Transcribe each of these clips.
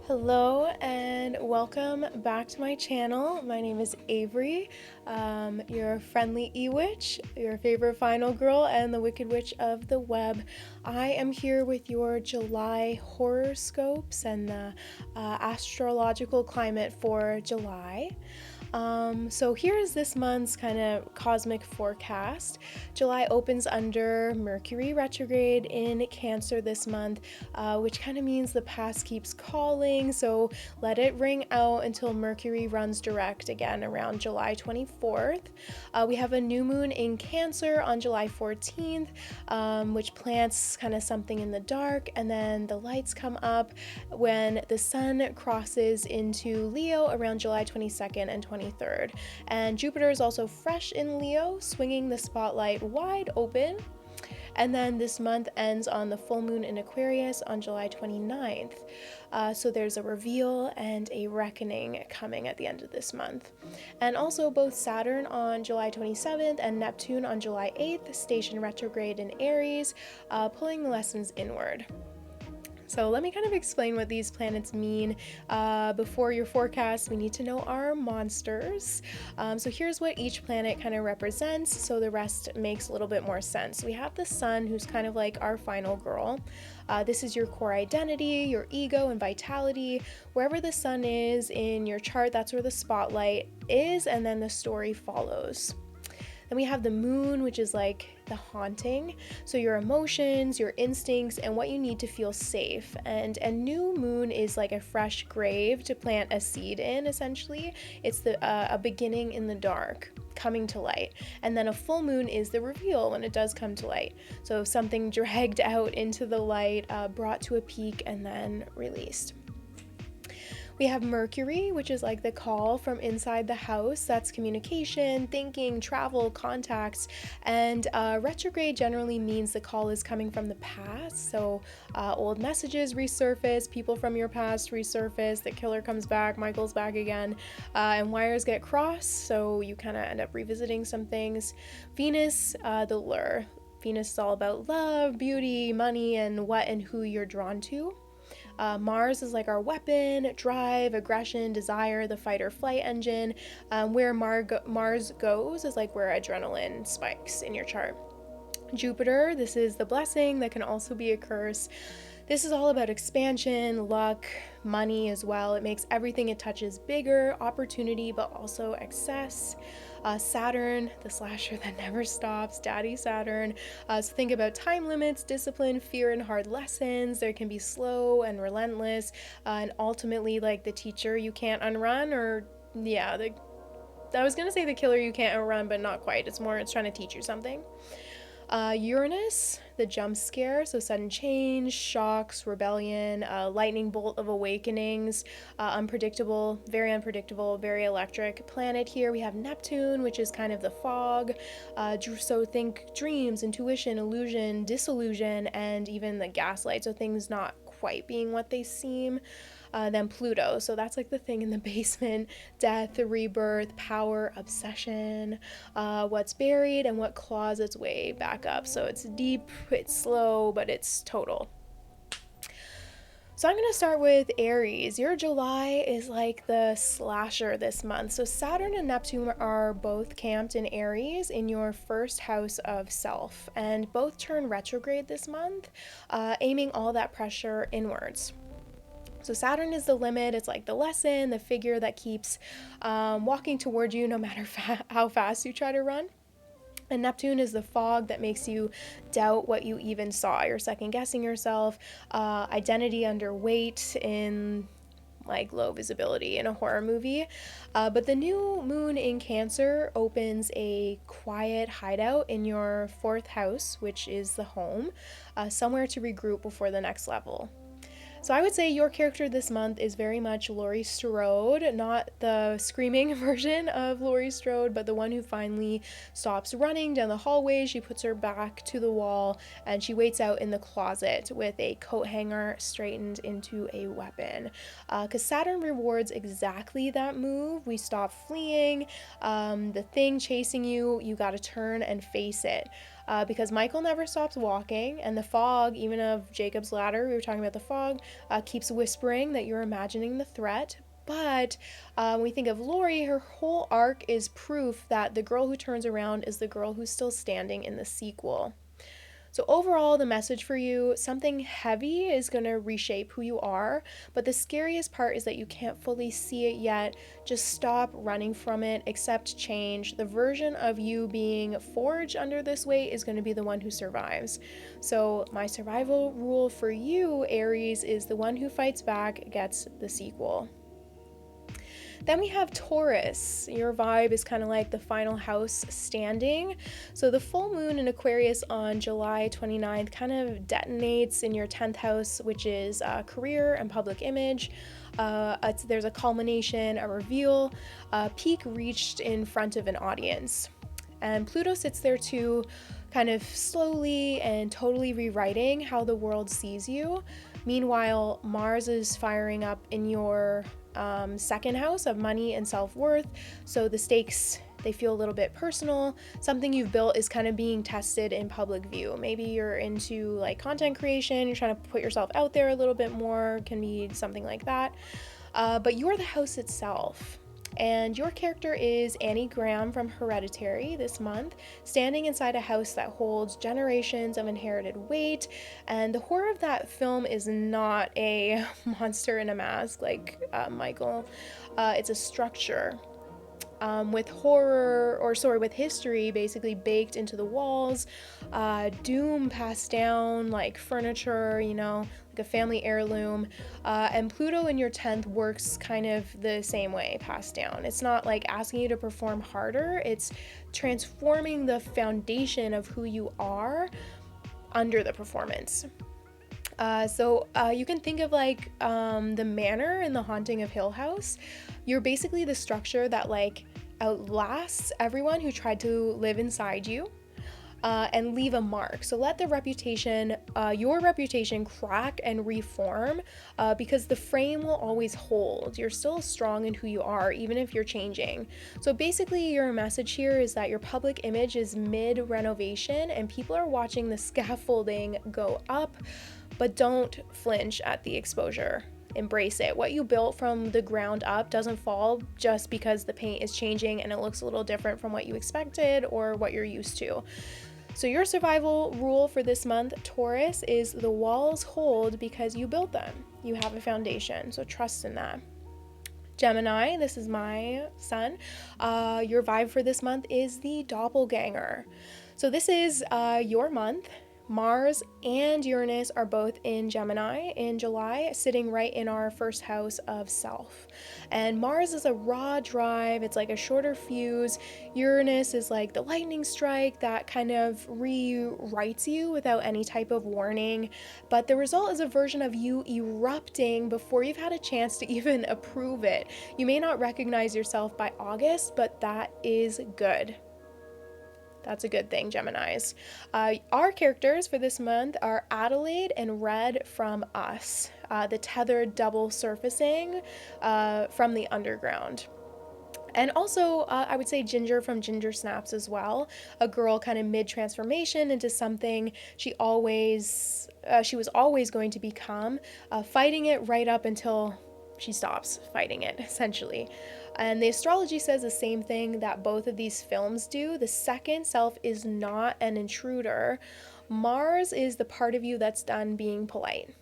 Hello and welcome back to my channel. My name is Avery, your friendly e-witch, your favorite final girl, and the wicked witch of the web. I am here with your July horoscopes and the astrological climate for July. So here is this month's kind of cosmic forecast. July opens under Mercury retrograde in Cancer this month, which kind of means the past keeps calling. So let it ring out until Mercury runs direct again around July 24th. We have a new moon in Cancer on July 14th, which plants kind of something in the dark, and then the lights come up when the sun crosses into Leo around July 22nd and 23rd. And Jupiter is also fresh in Leo, swinging the spotlight wide open. And then this month ends on the full moon in Aquarius on July 29th. So there's a reveal and a reckoning coming at the end of this month. And also both Saturn on July 27th and Neptune on July 8th station retrograde in Aries, pulling the lessons inward. So let me kind of explain what these planets mean. Before your forecast, we need to know our monsters. So here's what each planet kind of represents, so the rest makes a little bit more sense. We have the sun, who's kind of like our final girl. This is your core identity, your ego, and vitality. Wherever the sun is in your chart, that's where the spotlight is, and then the story follows. Then we have the moon, which is like the haunting. So your emotions, your instincts, and what you need to feel safe. And a new moon is like a fresh grave to plant a seed in, essentially. It's a beginning in the dark, coming to light. And then a full moon is the reveal when it does come to light. So something dragged out into the light, brought to a peak, and then released. We have Mercury, which is like the call from inside the house. That's communication, thinking, travel, contacts. And retrograde generally means the call is coming from the past. So old messages resurface, people from your past resurface, the killer comes back, Michael's back again, and wires get crossed. So you kind of end up revisiting some things. Venus, the lure. Venus is all about love, beauty, money, and what and who you're drawn to. Mars is like our weapon, drive, aggression, desire, the fight or flight engine. Where Mars goes is like where adrenaline spikes in your chart. Jupiter, this is the blessing that can also be a curse. This is all about expansion, luck, money as well. It makes everything it touches bigger, opportunity, but also excess. Saturn, the slasher that never stops, Daddy Saturn. So think about time limits, discipline, fear, and hard lessons. There can be slow and relentless, and ultimately like the teacher you can't unrun, or yeah, I was gonna say the killer you can't outrun, but not quite. It's trying to teach you something. Uranus, the jump scare, so sudden change, shocks, rebellion, lightning bolt of awakenings, unpredictable, very electric planet here. We have Neptune, which is kind of the fog, so think dreams, intuition, illusion, disillusion, and even the gaslight, so things not quite being what they seem. Then Pluto, so that's like the thing in the basement, death, rebirth, power, obsession, what's buried and what claws its way back up. So it's deep, it's slow, but it's total. So I'm going to start with Aries. Your July is like the slasher this month. So Saturn and Neptune are both camped in Aries in your first house of self, and both turn retrograde this month, aiming all that pressure inwards. So Saturn is the limit. It's like the lesson, the figure that keeps walking toward you no matter how fast you try to run. And Neptune is the fog that makes you doubt what you even saw. You're second guessing yourself, identity under weight in like low visibility in a horror movie. But the new moon in Cancer opens a quiet hideout in your fourth house, which is the home, somewhere to regroup before the next level. So I would say your character this month is very much Laurie Strode, not the screaming version of Laurie Strode, but the one who finally stops running down the hallway. She puts her back to the wall and she waits out in the closet with a coat hanger straightened into a weapon. Because Saturn rewards exactly that move. We stop fleeing. The thing chasing you, you got to turn and face it. because Michael never stops walking, and the fog, even of Jacob's ladder, we were talking about the fog, keeps whispering that you're imagining the threat. But when we think of Lori, her whole arc is proof that the girl who turns around is the girl who's still standing in the sequel. So, overall, the message for you, something heavy is going to reshape who you are, but the scariest part is that you can't fully see it yet. Just stop running from it, accept change. The version of you being forged under this weight is going to be the one who survives. So, my survival rule for you, Aries, is the one who fights back gets the sequel. Then we have Taurus. Your vibe is kind of like the final house standing. So the full moon in Aquarius on July 29th kind of detonates in your 10th house, which is career and public image. There's a culmination, a reveal, a peak reached in front of an audience. And Pluto sits there too, kind of slowly and totally rewriting how the world sees you. Meanwhile, Mars is firing up in your second house of money and self-worth, so the stakes, they feel a little bit personal. Something you've built is kind of being tested in public view. Maybe you're into like content creation, you're trying to put yourself out there a little bit more, can be something like that. But you're the house itself. And your character is Annie Graham from Hereditary this month, standing inside a house that holds generations of inherited weight. And the horror of that film is not a monster in a mask like Michael. It's a structure. With history basically baked into the walls, doom passed down like furniture, like a family heirloom, and Pluto in your 10th works kind of the same way, passed down. It's not like asking you to perform harder, it's transforming the foundation of who you are under the performance. So you can think of like the manor in The Haunting of Hill House. You're basically the structure that like outlasts everyone who tried to live inside you and leave a mark. So let the your reputation crack and reform because the frame will always hold. You're still strong in who you are, even if you're changing. So basically your message here is that your public image is mid-renovation and people are watching the scaffolding go up, but don't flinch at the exposure. Embrace it. What you built from the ground up doesn't fall just because the paint is changing and it looks a little different from what you expected or what you're used to. So your survival rule for this month, Taurus, is the walls hold because you built them. You have a foundation, so trust in that. Gemini, this is my sun. Your vibe for this month is the doppelganger. So this is your month. Mars and Uranus are both in Gemini in July, sitting right in our first house of self. And Mars is a raw drive, it's like a shorter fuse. Uranus is like the lightning strike that kind of rewrites you without any type of warning. But the result is a version of you erupting before you've had a chance to even approve it. You may not recognize yourself by August, but that is good. That's a good thing, Geminis. Our characters for this month are Adelaide and Red from Us, the tethered double surfacing from the underground. And also, I would say Ginger from Ginger Snaps as well, a girl kind of mid-transformation into something she was always going to become, fighting it right up until she stops fighting it, essentially. And the astrology says the same thing that both of these films do. The second self is not an intruder. Mars is the part of you that's done being polite.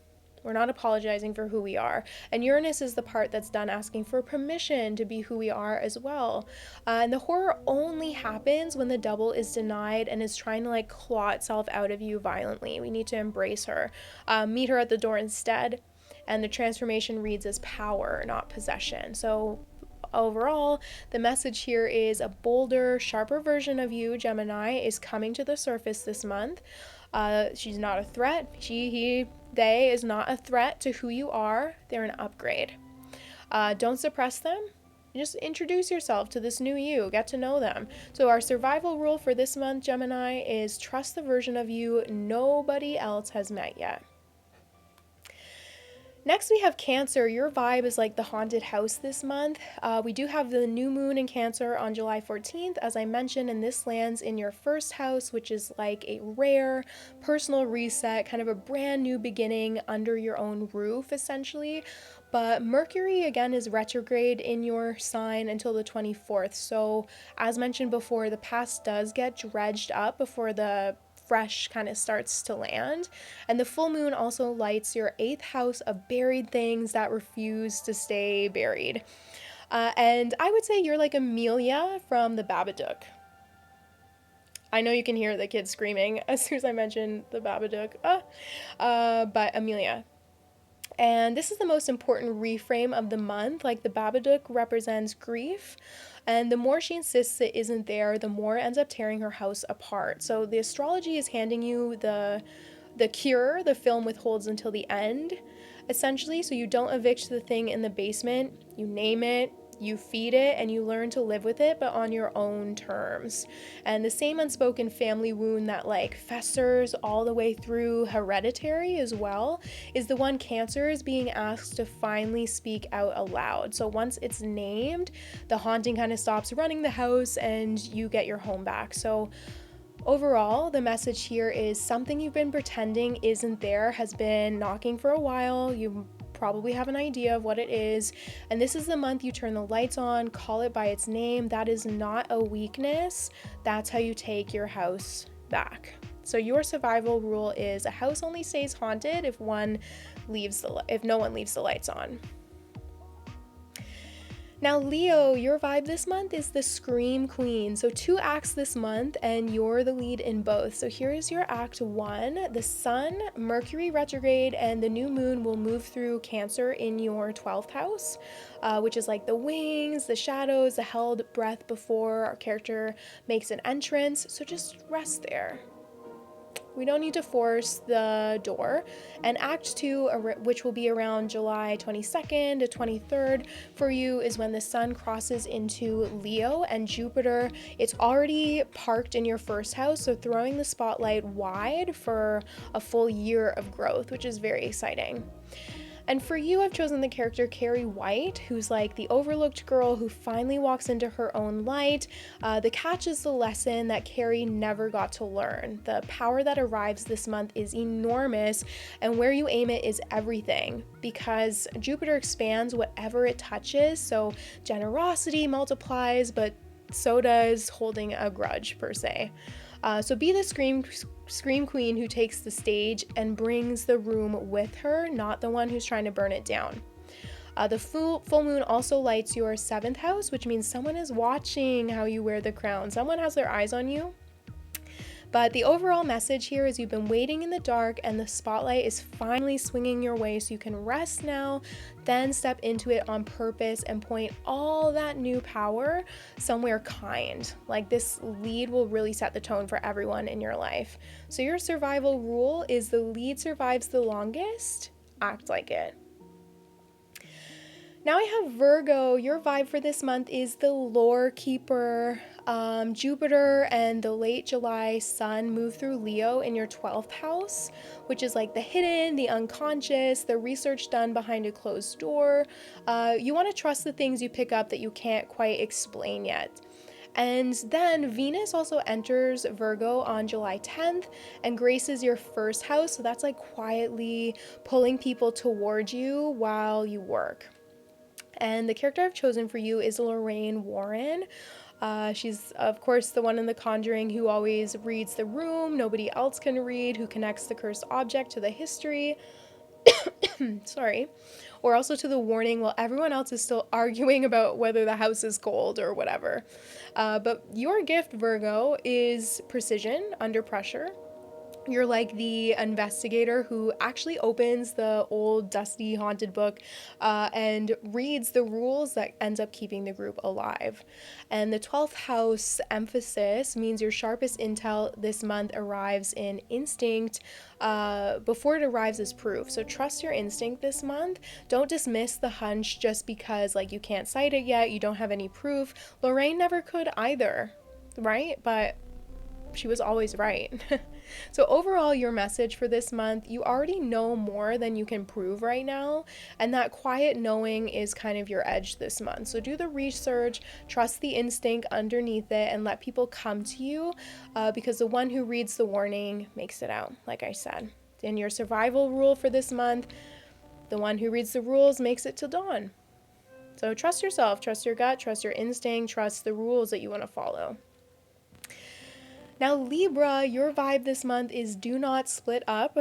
We're not apologizing for who we are. And Uranus is the part that's done asking for permission to be who we are as well. And the horror only happens when the double is denied and is trying to like claw itself out of you violently. We need to embrace her. Meet her at the door instead. And the transformation reads as power, not possession. So overall, the message here is a bolder, sharper version of you, Gemini, is coming to the surface this month. She's not a threat. They is not a threat to who you are. They're an upgrade. Don't suppress them. Just introduce yourself to this new you. Get to know them. So our survival rule for this month, Gemini, is trust the version of you nobody else has met yet. Next, we have Cancer. Your vibe is like the haunted house this month. We do have the new moon in Cancer on July 14th, as I mentioned, and this lands in your first house, which is like a rare personal reset, kind of a brand new beginning under your own roof, essentially. But Mercury, again, is retrograde in your sign until the 24th. So, as mentioned before, the past does get dredged up before the fresh kind of starts to land. And the full moon also lights your eighth house of buried things that refuse to stay buried. And I would say you're like Amelia from the Babadook. I know you can hear the kids screaming as soon as I mention the Babadook. But Amelia. And this is the most important reframe of the month. Like the Babadook represents grief, and the more she insists it isn't there, the more it ends up tearing her house apart. So the astrology is handing you the cure the film withholds until the end, essentially. So you don't evict the thing in the basement, you name it, you feed it, and you learn to live with it, but on your own terms. And the same unspoken family wound that like festers all the way through Hereditary as well is the one Cancer is being asked to finally speak out aloud. So once it's named, the haunting kind of stops running the house and you get your home back. So overall, the message here is something you've been pretending isn't there has been knocking for a while. You probably have an idea of what it is, and this is the month you turn the lights on, call it by its name. That is not a weakness. That's how you take your house back. So your survival rule is a house only stays haunted if no one leaves the lights on. Now, Leo, your vibe this month is the Scream Queen. So 2 acts this month, and you're the lead in both. So here is your act 1. The sun, Mercury retrograde, and the new moon will move through Cancer in your 12th house, which is like the wings, the shadows, the held breath before our character makes an entrance. So just rest there. We don't need to force the door. And Act 2, which will be around July 22nd to 23rd for you, is when the sun crosses into Leo and Jupiter. It's already parked in your first house, so throwing the spotlight wide for a full year of growth, which is very exciting. And for you, I've chosen the character Carrie White, who's like the overlooked girl who finally walks into her own light. The catch is the lesson that Carrie never got to learn. The power that arrives this month is enormous, and where you aim it is everything, because Jupiter expands whatever it touches, so generosity multiplies, but so does holding a grudge, per se. So be the scream queen who takes the stage and brings the room with her, not the one who's trying to burn it down. The full moon also lights your 7th house, which means someone is watching how you wear the crown. Someone has their eyes on you. But the overall message here is you've been waiting in the dark and the spotlight is finally swinging your way, so you can rest now, then step into it on purpose and point all that new power somewhere kind. Like this lead will really set the tone for everyone in your life. So your survival rule is the lead survives the longest, act like it. Now I have Virgo. Your vibe for this month is the lore keeper. Jupiter and the late July sun move through Leo in your 12th house, which is like the hidden, the unconscious, the research done behind a closed door. You want to trust the things you pick up that you can't quite explain yet. And then Venus also enters Virgo on July 10th and graces your first house. So that's like quietly pulling people towards you while you work. And the character I've chosen for you is Lorraine Warren. She's, of course, the one in The Conjuring who always reads the room nobody else can read, who connects the cursed object to the history. Sorry. Or also to the warning while everyone else is still arguing about whether the house is cold or whatever. But your gift, Virgo, is precision under pressure. You're like the investigator who actually opens the old dusty haunted book and reads the rules that ends up keeping the group alive. And the 12th house emphasis means your sharpest intel this month arrives in instinct before it arrives as proof. So trust your instinct this month. Don't dismiss the hunch just because like you can't cite it yet, you don't have any proof. Lorraine never could either, right? But she was always right. So overall, your message for this month, you already know more than you can prove right now, and that quiet knowing is kind of your edge this month. So do the research, trust the instinct underneath it, and let people come to you, because the one who reads the warning makes it out, like I said. In your survival rule for this month, the one who reads the rules makes it till dawn. So trust yourself, trust your gut, trust your instinct, trust the rules that you want to follow. Now, Libra, your vibe this month is do not split up.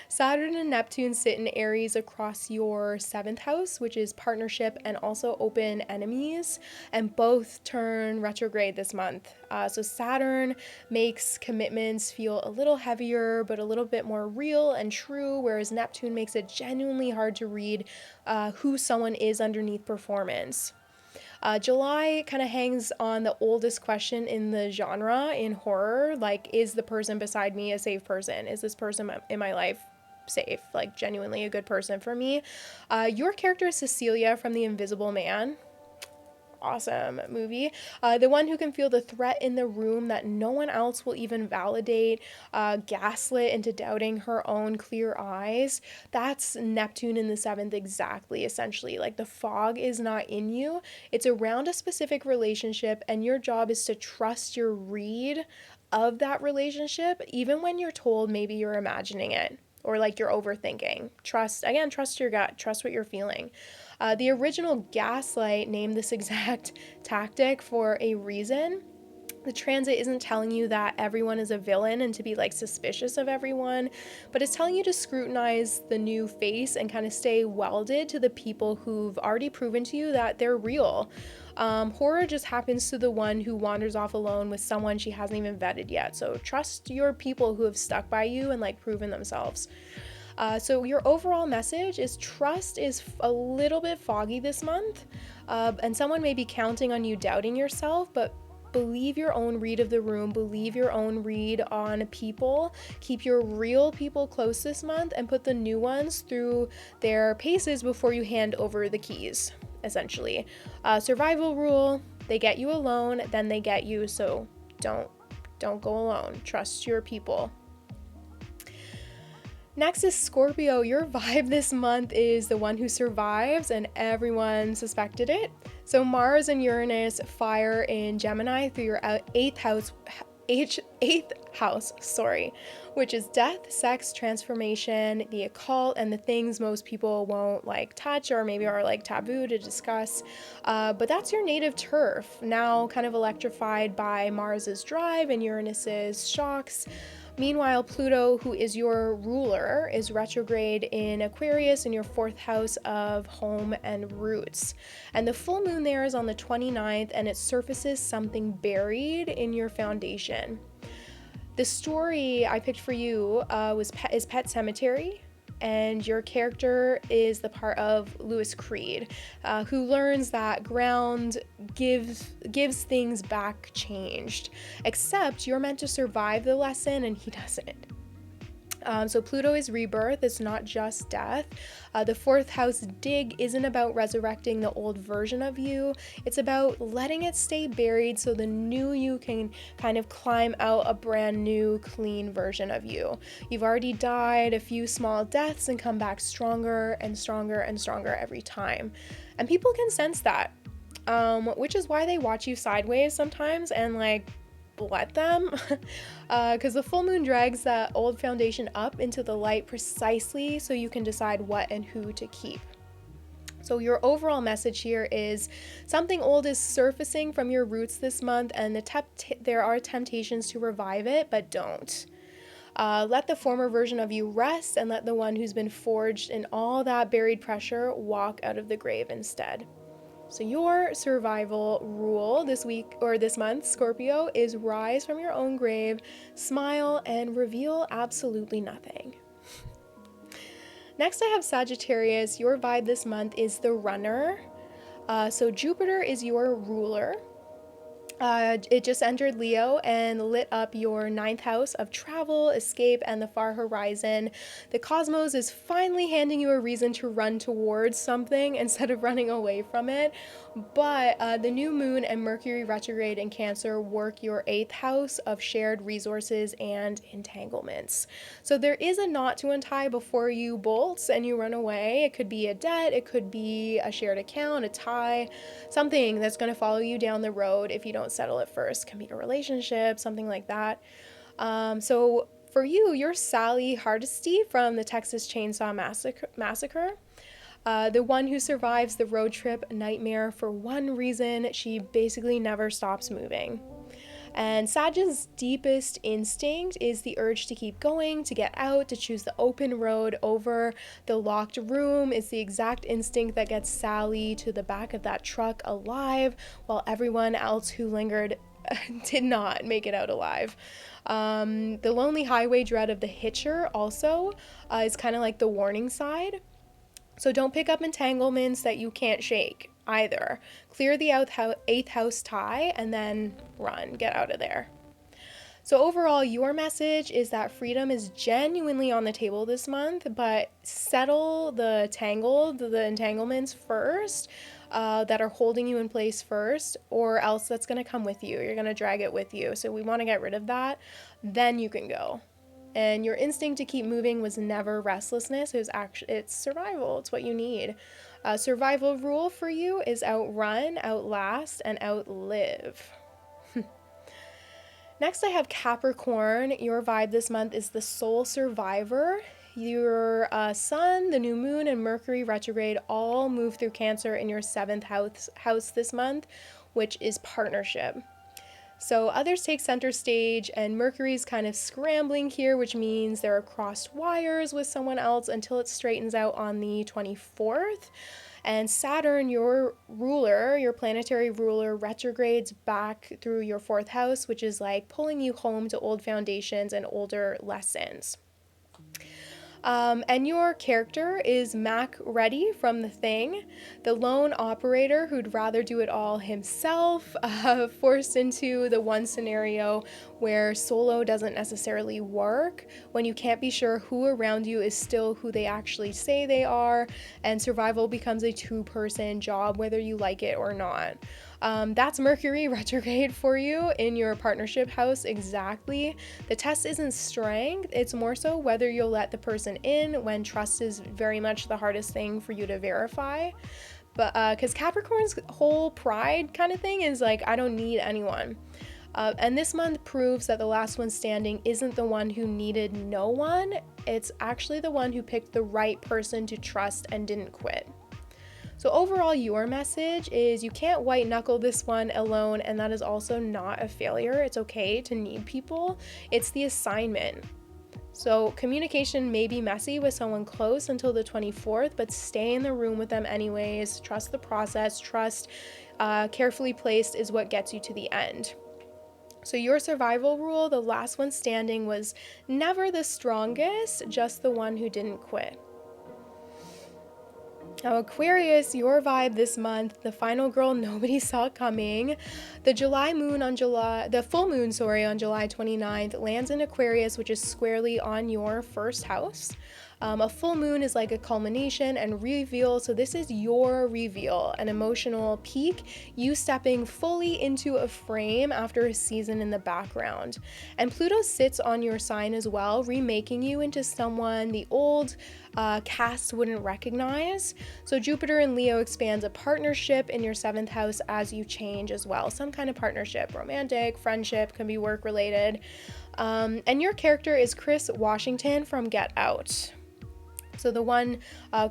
Saturn and Neptune sit in Aries across your 7th house, which is partnership and also open enemies, and both turn retrograde this month. So Saturn makes commitments feel a little heavier, but a little bit more real and true, whereas Neptune makes it genuinely hard to read who someone is underneath performance. July kind of hangs on the oldest question in the genre in horror, like, is the person beside me a safe person? Is this person in my life safe? Like, genuinely a good person for me? Your character is Cecilia from The Invisible Man. Awesome movie. The one who can feel the threat in the room that no one else will even validate, gaslit into doubting her own clear eyes. That's Neptune in the 7th exactly, essentially. Like, the fog is not in you. It's around a specific relationship, and your job is to trust your read of that relationship, even when you're told maybe you're imagining it or like you're overthinking. Trust your gut, trust what you're feeling. The original Gaslight named this exact tactic for a reason. The transit isn't telling you that everyone is a villain and to be like suspicious of everyone, but it's telling you to scrutinize the new face and kind of stay welded to the people who've already proven to you that they're real. Horror just happens to the one who wanders off alone with someone she hasn't even vetted yet. So trust your people who have stuck by you and like proven themselves. So your overall message is trust is a little bit foggy this month, and someone may be counting on you doubting yourself, but believe your own read of the room, believe your own read on people, keep your real people close this month, and put the new ones through their paces before you hand over the keys, essentially. Survival rule, they get you alone, then they get you, so don't go alone. Trust your people. Next is Scorpio. Your vibe this month is the one who survives, and everyone suspected it. So Mars and Uranus fire in Gemini through your 8th house, which is death, sex, transformation, the occult, and the things most people won't like touch or maybe are like taboo to discuss. But that's your native turf, now kind of electrified by Mars's drive and Uranus's shocks. Meanwhile, Pluto, who is your ruler, is retrograde in Aquarius in your 4th house of home and roots. And the full moon there is on the 29th, and it surfaces something buried in your foundation. The story I picked for you is Pet Sematary, and your character is the part of Louis Creed, who learns that ground gives things back changed, except you're meant to survive the lesson and he doesn't. So Pluto is rebirth, it's not just death. The 4th house dig isn't about resurrecting the old version of you, it's about letting it stay buried so the new you can kind of climb out a brand new, clean version of you. You've already died a few small deaths and come back stronger and stronger and stronger every time. And people can sense that, which is why they watch you sideways sometimes and like, let them, because the full moon drags that old foundation up into the light precisely so you can decide what and who to keep. So your overall message here is something old is surfacing from your roots this month, and there are temptations to revive it, but don't. Let the former version of you rest, and let the one who's been forged in all that buried pressure walk out of the grave instead. So your survival rule this week or this month, Scorpio, is rise from your own grave, smile, and reveal absolutely nothing. Next, I have Sagittarius. Your vibe this month is the runner. So Jupiter is your ruler. It just entered Leo and lit up your 9th house of travel, escape, and the far horizon. The cosmos is finally handing you a reason to run towards something instead of running away from it. But the new moon and Mercury retrograde in Cancer work your 8th house of shared resources and entanglements. So there is a knot to untie before you bolt and you run away. It could be a debt, it could be a shared account, a tie, something that's going to follow you down the road if you don't settle it first. It can be a relationship, something like that. So for you, you're Sally Hardesty from the Texas Chainsaw Massacre. The one who survives the road trip nightmare for one reason: she basically never stops moving. And Sag's deepest instinct is the urge to keep going, to get out, to choose the open road over the locked room. It's the exact instinct that gets Sally to the back of that truck alive, while everyone else who lingered did not make it out alive. The lonely highway dread of the hitcher also is kind of like the warning side. So don't pick up entanglements that you can't shake either. Clear the 8th house tie and then run. Get out of there. So overall, your message is that freedom is genuinely on the table this month, but settle the entanglements first that are holding you in place first, or else that's going to come with you. You're going to drag it with you. So we want to get rid of that. Then you can go. And your instinct to keep moving was never restlessness. It's survival. It's what you need. Survival rule for you is outrun, outlast, and outlive. Next, I have Capricorn. Your vibe this month is the soul survivor. Your sun, the new moon, and Mercury retrograde all move through Cancer in your 7th house this month, which is partnership. So others take center stage, and Mercury's kind of scrambling here, which means there are crossed wires with someone else until it straightens out on the 24th. And Saturn, your ruler, your planetary ruler, retrogrades back through your 4th house, which is like pulling you home to old foundations and older lessons. And your character is Mac Reddy from The Thing, the lone operator who'd rather do it all himself, forced into the one scenario where solo doesn't necessarily work, when you can't be sure who around you is still who they actually say they are, and survival becomes a 2-person job whether you like it or not. That's Mercury retrograde for you in your partnership house exactly. The test isn't strength, it's more so whether you'll let the person in when trust is very much the hardest thing for you to verify. But because Capricorn's whole pride kind of thing is like, I don't need anyone. And this month proves that the last one standing isn't the one who needed no one. It's actually the one who picked the right person to trust and didn't quit. So overall, your message is you can't white knuckle this one alone, and that is also not a failure. It's okay to need people. It's the assignment. So communication may be messy with someone close until the 24th, but stay in the room with them anyways. Trust the process. Trust carefully placed is what gets you to the end. So your survival rule, the last one standing, was never the strongest, just the one who didn't quit. Now, Aquarius, your vibe this month, the final girl nobody saw coming. The full moon, on July 29th lands in Aquarius, which is squarely on your 1st house. A full moon is like a culmination and reveal, so this is your reveal, an emotional peak, you stepping fully into a frame after a season in the background. And Pluto sits on your sign as well, remaking you into someone the old cast wouldn't recognize. So Jupiter and Leo expands a partnership in your 7th house as you change as well. Some kind of partnership, romantic, friendship, can be work related. And your character is Chris Washington from Get Out. So the one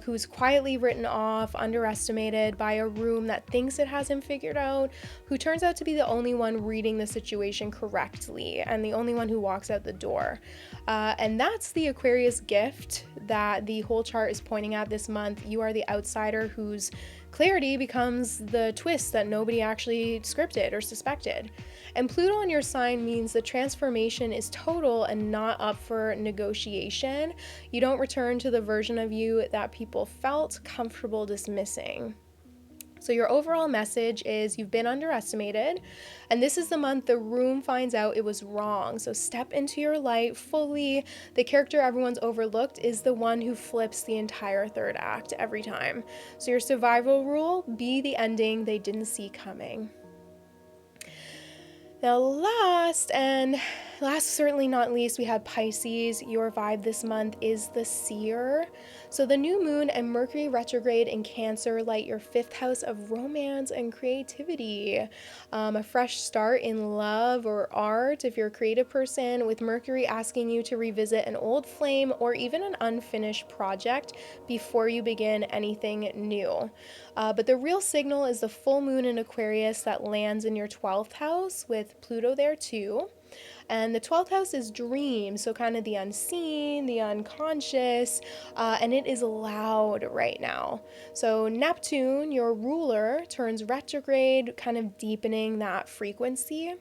who's quietly written off, underestimated by a room that thinks it has him figured out, who turns out to be the only one reading the situation correctly and the only one who walks out the door. And that's the Aquarius gift that the whole chart is pointing at this month. You are the outsider whose clarity becomes the twist that nobody actually scripted or suspected. And Pluto on your sign means the transformation is total and not up for negotiation. You don't return to the version of you that people felt comfortable dismissing. So your overall message is you've been underestimated, and this is the month the room finds out it was wrong. So step into your light fully. The character everyone's overlooked is the one who flips the entire third act every time. So your survival rule, be the ending they didn't see coming. Now, last certainly not least, we have Pisces. Your vibe this month is the seer. So the new moon and Mercury retrograde in Cancer light your fifth house of romance and creativity. A fresh start in love or art if you're a creative person, with Mercury asking you to revisit an old flame or even an unfinished project before you begin anything new. But the real signal is the full moon in Aquarius that lands in your 12th house with Pluto there too. And the 12th house is dreams, so kind of the unseen, the unconscious, and it is loud right now. So Neptune, your ruler, turns retrograde, kind of deepening that frequency.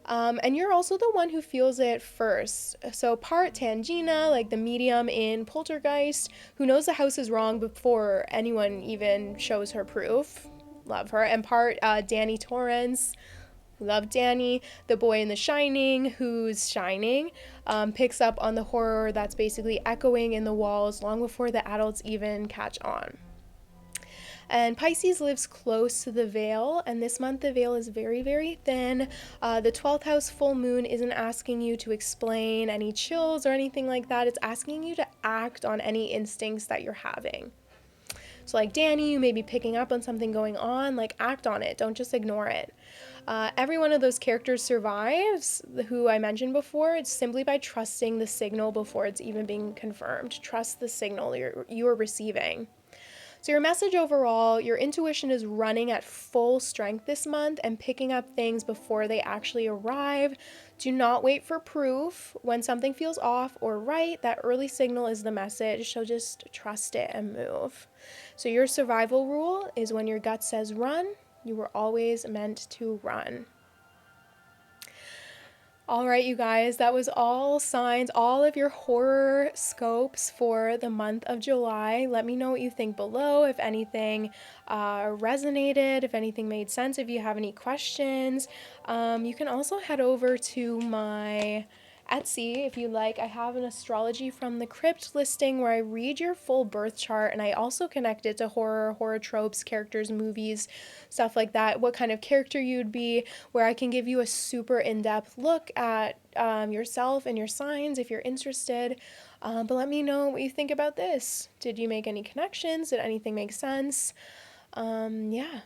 And you're also the one who feels it first. So part Tangina, like the medium in Poltergeist, who knows the house is wrong before anyone even shows her proof. Love her. And part Danny Torrance. Love Danny, the boy in The Shining, who's shining, picks up on the horror that's basically echoing in the walls long before the adults even catch on. And Pisces lives close to the veil, and this month the veil is very, very thin. The 12th house full moon isn't asking you to explain any chills or anything like that. It's asking you to act on any instincts that you're having. So like Danny, you may be picking up on something going on, like act on it, don't just ignore it. Every one of those characters survives, who I mentioned before. It's simply by trusting the signal before it's even being confirmed. Trust the signal you are receiving. So your message overall, your intuition is running at full strength this month and picking up things before they actually arrive. Do not wait for proof. When something feels off or right, that early signal is the message, so just trust it and move. So your survival rule is when your gut says run, you were always meant to run. All right, you guys, that was all signs, all of your horror scopes for the month of July. Let me know what you think below, if anything resonated, if anything made sense, if you have any questions. You can also head over to my Etsy if you like. I have an astrology from the crypt listing where I read your full birth chart, and I also connect it to horror tropes, characters, movies, stuff like that, what kind of character you'd be, where I can give you a super in-depth look at yourself and your signs if you're interested. But let me know what you think about this. Did you make any connections? Did anything make sense? Yeah.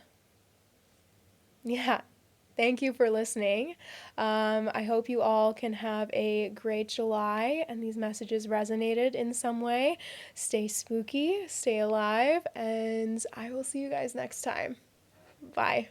Thank you for listening. I hope you all can have a great July and these messages resonated in some way. Stay spooky, stay alive, and I will see you guys next time. Bye.